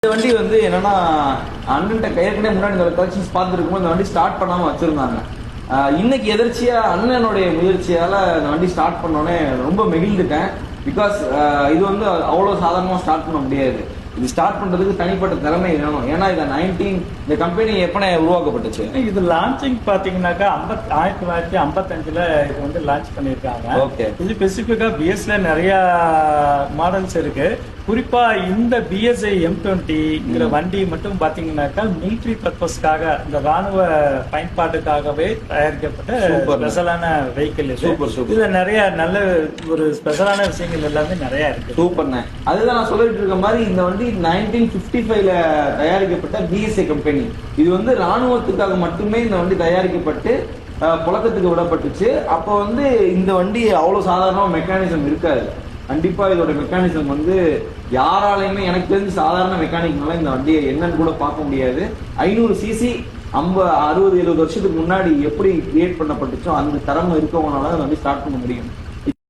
இந்த வண்டி வந்து என்னன்னா அண்ணன்ட்ட ஏற்கனவே முன்னாடி இந்த கலெக்ஷன்ஸ் பார்த்துருக்கும் இந்த வண்டி ஸ்டார்ட் பண்ணாம வச்சிருந்தாங்க. இன்னைக்கு எதிர்ச்சியா அண்ணனுடைய முயற்சியால இந்த வண்டி ஸ்டார்ட் பண்ணோடனே ரொம்ப மகிழ்ந்துட்டேன். பிகாஸ் இது வந்து அவ்வளோ சாதாரணமாக ஸ்டார்ட் பண்ண முடியாது. இது ஸ்டார்ட் பண்றதுக்கு தனிப்பட்ட திறமை வேணும். ஏன்னா இதை இந்த கம்பெனி எப்பனே உருவாக்கப்பட்டுச்சு? இது லான்ச்சிங் பாத்தீங்கன்னாக்கா 1955 இது வந்து லான்ச் பண்ணிருக்காங்க. ஓகே. இது ஸ்பெசிபிக்கா பிஎஸ்ல நிறைய மாடல்ஸ் இருக்கு. குறிப்பா இந்த பிஎஸ்ஐ M20ங்கிற வண்டி மட்டும் பாத்தீங்கன்னாக்கா மிலிட்டரி பர்பஸ்க்காக இந்த ராணுவ பயன்பாட்டுக்காகவே தயாரிக்கப்பட்ட ஸ்பெஷலான வெஹிக்கிள் இது. இதுல நிறைய நல்ல ஒரு ஸ்பெஷலான விஷயங்கள் எல்லாமே நிறைய இருக்கு. சூப்பர்ண்ணே. அதுதான் நான் சொல்லிட்டு இருக்க மாதிரி இந்த வண்டி 1955ல தயாரிக்கப்பட்ட பிஎஸ்ஐ கம்பெனி. இது வந்து ராணுவத்துக்காக மட்டுமே இந்த வண்டி தயாரிக்கப்பட்டு புழக்கத்துக்கு விடப்பட்டுச்சு. அப்போ வந்து இந்த வண்டி அவ்வளவு சாதாரண மெக்கானிசம் இருக்காது. கண்டிப்பா இதோட மெக்கானிசம் வந்து யாராலையுமே எனக்கு தெரிஞ்சு சாதாரண மெக்கானிக்னால இந்த வண்டியை என்னன்னு கூட பார்க்க முடியாது. 500 சிசி 60-70 வருஷத்துக்கு முன்னாடி எப்படி கிரியேட் பண்ணப்பட்டுச்சோ அந்த தரம் இருக்கவங்களால அந்த வண்டி ஸ்டார்ட் பண்ண முடியும்.